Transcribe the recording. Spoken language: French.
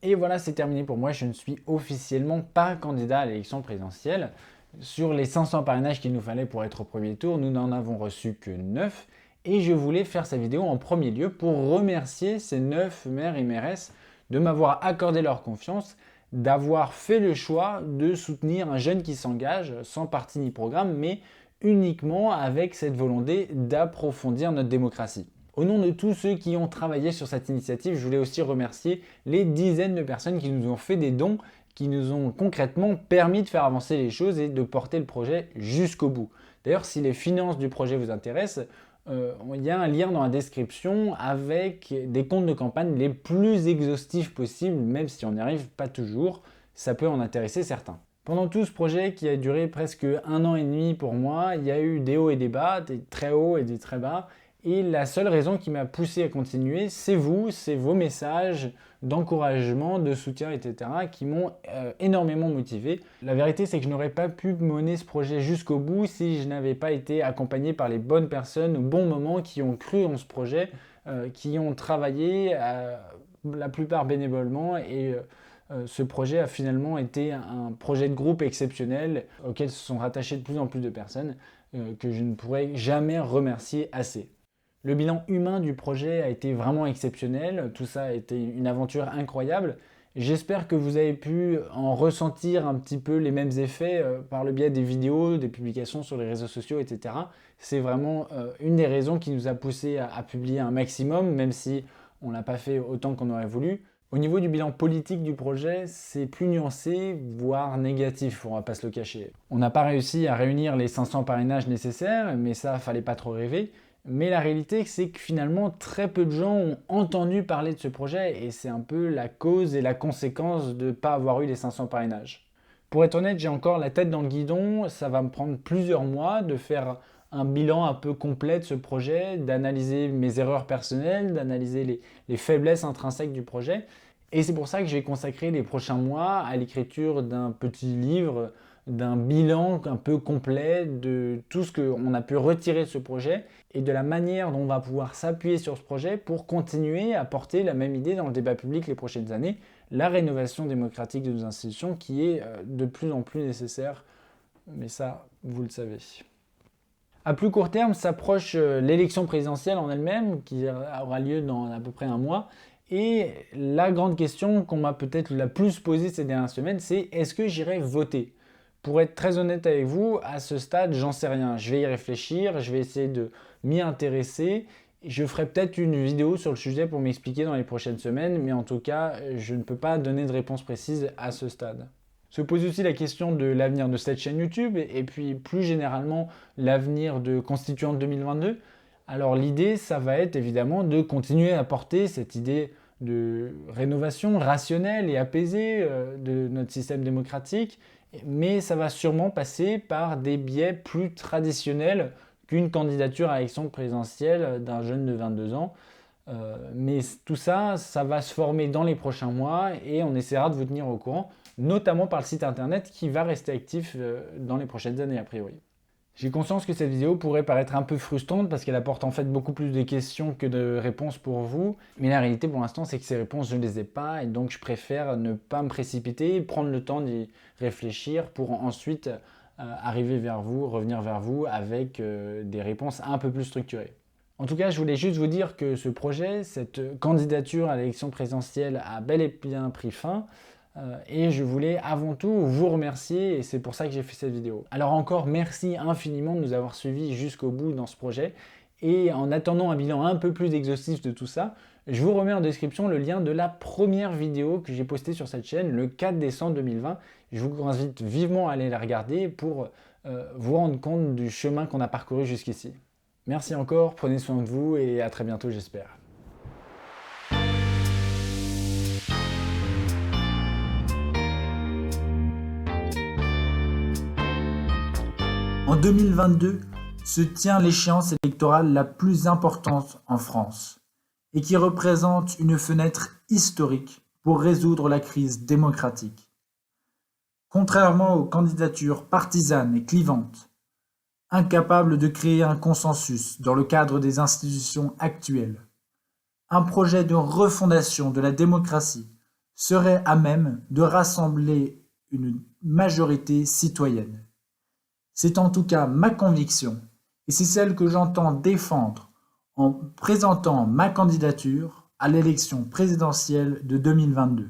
Et voilà, c'est terminé pour moi. Je ne suis officiellement pas candidat à l'élection présidentielle. Sur les 500 parrainages qu'il nous fallait pour être au premier tour, nous n'en avons reçu que 9. Et je voulais faire cette vidéo en premier lieu pour remercier ces 9 maires et mairesses de m'avoir accordé leur confiance, d'avoir fait le choix de soutenir un jeune qui s'engage sans parti ni programme, mais uniquement avec cette volonté d'approfondir notre démocratie. Au nom de tous ceux qui ont travaillé sur cette initiative, je voulais aussi remercier les dizaines de personnes qui nous ont fait des dons, qui nous ont concrètement permis de faire avancer les choses et de porter le projet jusqu'au bout. D'ailleurs, si les finances du projet vous intéressent, il y a un lien dans la description avec des comptes de campagne les plus exhaustifs possibles, même si on n'y arrive pas toujours, ça peut en intéresser certains. Pendant tout ce projet qui a duré presque 1 an et demi pour moi, il y a eu des hauts et des bas, des très hauts et des très bas. Et la seule raison qui m'a poussé à continuer, c'est vous, c'est vos messages d'encouragement, de soutien, etc. qui m'ont énormément motivé. La vérité, c'est que je n'aurais pas pu mener ce projet jusqu'au bout si je n'avais pas été accompagné par les bonnes personnes au bon moment qui ont cru en ce projet, qui ont travaillé, la plupart bénévolement. Et ce projet a finalement été un projet de groupe exceptionnel auquel se sont rattachées de plus en plus de personnes que je ne pourrais jamais remercier assez. Le bilan humain du projet a été vraiment exceptionnel, tout ça a été une aventure incroyable. J'espère que vous avez pu en ressentir un petit peu les mêmes effets par le biais des vidéos, des publications sur les réseaux sociaux, etc. C'est vraiment une des raisons qui nous a poussé à publier un maximum, même si on ne l'a pas fait autant qu'on aurait voulu. Au niveau du bilan politique du projet, c'est plus nuancé, voire négatif, on va pas se le cacher. On n'a pas réussi à réunir les 500 parrainages nécessaires, mais ça, fallait pas trop rêver. Mais la réalité, c'est que finalement, très peu de gens ont entendu parler de ce projet et c'est un peu la cause et la conséquence de ne pas avoir eu les 500 parrainages. Pour être honnête, j'ai encore la tête dans le guidon, ça va me prendre plusieurs mois de faire un bilan un peu complet de ce projet, d'analyser mes erreurs personnelles, d'analyser les faiblesses intrinsèques du projet. Et c'est pour ça que je vais consacrer les prochains mois à l'écriture d'un petit livre, d'un bilan un peu complet de tout ce qu'on a pu retirer de ce projet et de la manière dont on va pouvoir s'appuyer sur ce projet pour continuer à porter la même idée dans le débat public les prochaines années, la rénovation démocratique de nos institutions qui est de plus en plus nécessaire, mais ça, vous le savez. À plus court terme, s'approche l'élection présidentielle en elle-même, qui aura lieu dans à peu près un mois. Et la grande question qu'on m'a peut-être la plus posée ces dernières semaines, c'est est-ce que j'irai voter? Pour être très honnête avec vous, à ce stade, j'en sais rien. Je vais y réfléchir, je vais essayer de m'y intéresser. Je ferai peut-être une vidéo sur le sujet pour m'expliquer dans les prochaines semaines, mais en tout cas, je ne peux pas donner de réponse précise à ce stade. Se pose aussi la question de l'avenir de cette chaîne YouTube et puis plus généralement l'avenir de Constituante 2022. Alors l'idée, ça va être évidemment de continuer à porter cette idée de rénovation rationnelle et apaisée de notre système démocratique, mais ça va sûrement passer par des biais plus traditionnels qu'une candidature à l'élection présidentielle d'un jeune de 22 ans. Mais tout ça, ça va se former dans les prochains mois et on essaiera de vous tenir au courant, notamment par le site internet qui va rester actif dans les prochaines années a priori. J'ai conscience que cette vidéo pourrait paraître un peu frustrante parce qu'elle apporte en fait beaucoup plus de questions que de réponses pour vous. Mais la réalité pour l'instant c'est que ces réponses je ne les ai pas et donc je préfère ne pas me précipiter, prendre le temps d'y réfléchir pour ensuite arriver vers vous, revenir vers vous avec des réponses un peu plus structurées. En tout cas, je voulais juste vous dire que ce projet, cette candidature à l'élection présidentielle a bel et bien pris fin. Et je voulais avant tout vous remercier et c'est pour ça que j'ai fait cette vidéo. Alors encore merci infiniment de nous avoir suivis jusqu'au bout dans ce projet et en attendant un bilan un peu plus exhaustif de tout ça, je vous remets en description le lien de la première vidéo que j'ai postée sur cette chaîne le 4 décembre 2020. Je vous invite vivement à aller la regarder pour vous rendre compte du chemin qu'on a parcouru jusqu'ici. Merci encore, prenez soin de vous et à très bientôt j'espère. En 2022 se tient l'échéance électorale la plus importante en France et qui représente une fenêtre historique pour résoudre la crise démocratique. Contrairement aux candidatures partisanes et clivantes, incapables de créer un consensus dans le cadre des institutions actuelles, un projet de refondation de la démocratie serait à même de rassembler une majorité citoyenne. C'est en tout cas ma conviction, et c'est celle que j'entends défendre en présentant ma candidature à l'élection présidentielle de 2022.